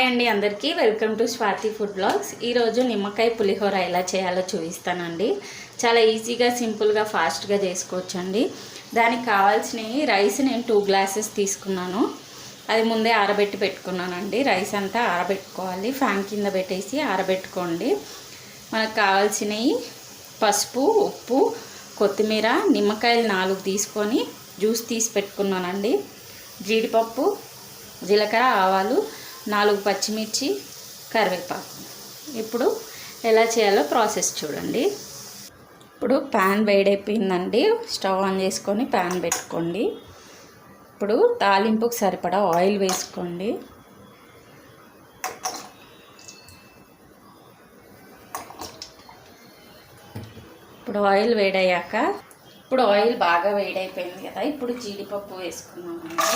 అండి అందరికీ welcome to Swathi food blogs. ఈరోజు నిమ్మకాయ పులిహోర ఎలా చేయాలో చూపిస్తానండి. చాలా ఈజీగా సింపుల్గా ఫాస్ట్గా చేసుకోవచ్చండి. దానికి కావాల్సిన రైస్ నేను 2 గ్లాసెస్ తీసుకున్నాను. అది ముందే ఆరబెట్టి పెట్టుకున్నానండి. రైస్ అంతా ఆరబెట్టుకోవాలి. ఫ్యాన్ కింద పెట్టేసి ఆరబెట్టుకోండి. మనకు కావాల్సినవి పసుపు, ఉప్పు, కొత్తిమీర, నిమ్మకాయలు 4 తీసుకొని జ్యూస్ తీసి పెట్టుకున్నానండి. జీడిపప్పు, జీలకర్ర, ఆవాలు, 4 పచ్చిమిర్చి, కరివేపాకు. ఇప్పుడు ఎలా చేయాలో ప్రాసెస్ చూడండి. ఇప్పుడు ప్యాన్ వేడైపోయిందండి. స్టవ్ ఆన్ చేసుకొని ప్యాన్ పెట్టుకోండి. ఇప్పుడు తాలింపుకు సరిపడా ఆయిల్ వేసుకోండి. ఇప్పుడు ఆయిల్ వేడయ్యాక ఇప్పుడు ఆయిల్ బాగా వేడైపోయింది కదా, ఇప్పుడు జీడిపప్పు వేసుకున్నామండి.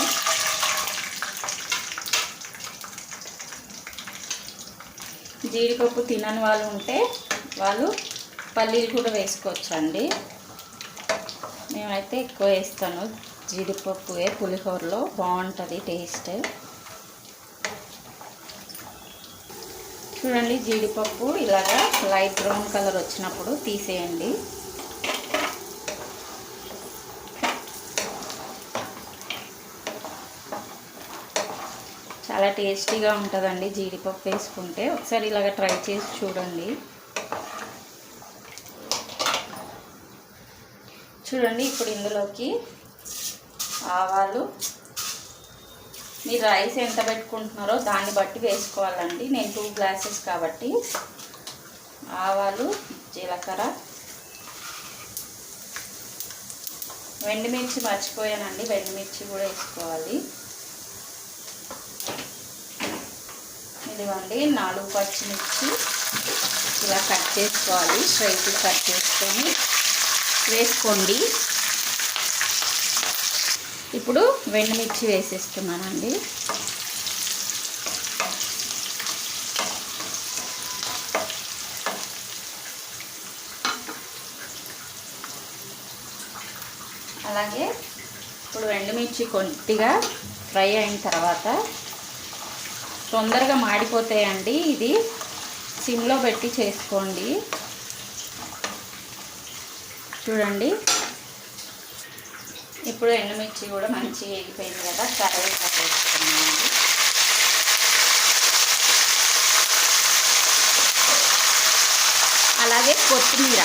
జీడిపప్పు తినని వాళ్ళు ఉంటే వాళ్ళు పల్లీలు కూడా వేసుకోవచ్చండి. మేమైతే ఎక్కువ వేస్తాను జీడిపప్పుయే, పులిహోరలో బాగుంటుంది టేస్ట్. చూడండి, జీడిపప్పు ఇలాగా లైట్ బ్రౌన్ కలర్ వచ్చినప్పుడు తీసేయండి. చాలా టేస్టీగా ఉంటుందండి జీడిపప్పు వేసుకుంటే. ఒకసారి ఇలాగ ట్రై చేసి చూడండి. చూడండి, ఇప్పుడు ఇందులోకి ఆవాలు, మీరు రైస్ ఎంత పెట్టుకుంటున్నారో దాన్ని బట్టి వేసుకోవాలండి. నేను 2 గ్లాసెస్ కాబట్టి ఆవాలు, జీలకర్ర, వెండిమిర్చి మర్చిపోయానండి, వెండిమిర్చి కూడా వేసుకోవాలి. ఇదిగోండి 4 పచ్చిమిర్చి ఇలా కట్ చేసుకోవాలి. స్ట్రైట్ కట్ చేసుకొని వేసుకోండి. ఇప్పుడు వెండిమిర్చి వేసేస్తున్నానండి. అలాగే ఇప్పుడు వెండిమిర్చి కొద్దిగా ఫ్రై అయిన తర్వాత, తొందరగా మాడిపోతాయండి, ఇది సిమ్లో పెట్టి చేసుకోండి. చూడండి, ఇప్పుడు ఎండుమిర్చి కూడా మంచిగా వేగిపోయింది కదా, కరివేపాకు వేసుకున్నామండి. అలాగే కొత్తిమీర,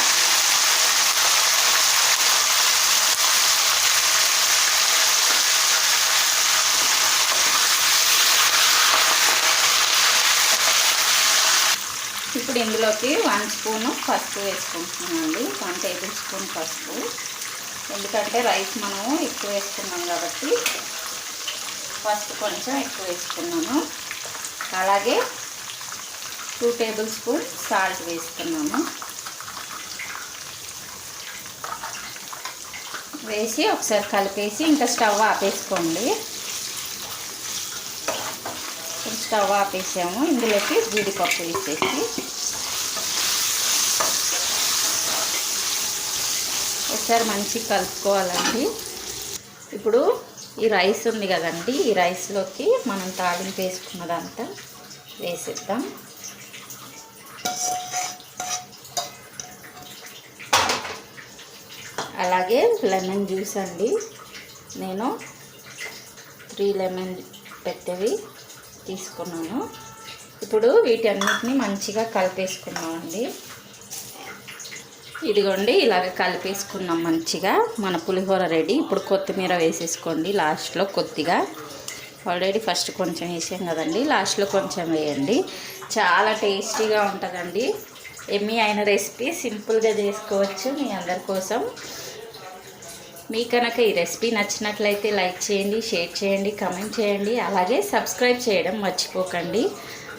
ఇప్పుడు ఇందులోకి 1 స్పూను పసుపు వేసుకుంటున్నానండి. 1 టేబుల్ స్పూన్ పసుపు. ఎందుకంటే రైస్ మనము ఎక్కువ వేసుకున్నాం కాబట్టి పసుపు కొంచెం ఎక్కువ వేసుకున్నాను. అలాగే 2 టేబుల్ స్పూన్ సాల్ట్ వేసుకున్నాను. వేసి ఒకసారి కలిపేసి ఇంకా స్టవ్ ఆపేసుకోండి. స్టవ్ ఆపేసాము. ఇందులోకి జీడిపప్పు వేసేసి ఒకసారి మంచిగా కలుపుకోవాలండి. ఇప్పుడు ఈ రైస్ ఉంది కదండి, ఈ రైస్లోకి మనం తాలింపు వేసుకున్నదంతా వేసేద్దాం. అలాగే లెమన్ జ్యూస్ అండి, నేను 3 లెమన్ పెట్టేవి తీసుకున్నాను. ఇప్పుడు వీటన్నిటిని మంచిగా కలిపేసుకున్నామండి. ఇదిగోండి, ఇలాగ కలిపేసుకున్నాం మంచిగా. మన పులిహోర రెడీ. ఇప్పుడు కొత్తిమీర వేసేసుకోండి లాస్ట్లో కొద్దిగా. ఆల్రెడీ ఫస్ట్ కొంచెం వేసాం కదండి, లాస్ట్లో కొంచెం వేయండి. చాలా టేస్టీగా ఉంటుందండి. ఎమ్మీ అయిన రెసిపీ, సింపుల్గా చేసుకోవచ్చు మీ అందరి కోసం. మీ కనుక ఈ రెసిపీ నచ్చినట్లయితే లైక్ చేయండి, షేర్ చేయండి, కామెంట్ చేయండి. అలాగే సబ్స్క్రైబ్ చేయడం మర్చిపోకండి.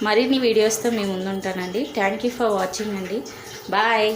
మరిన్ని వీడియోస్తో మీ ముందుంటానండి. థ్యాంక్ యూ ఫర్ వాచింగ్ అండి. బాయ్.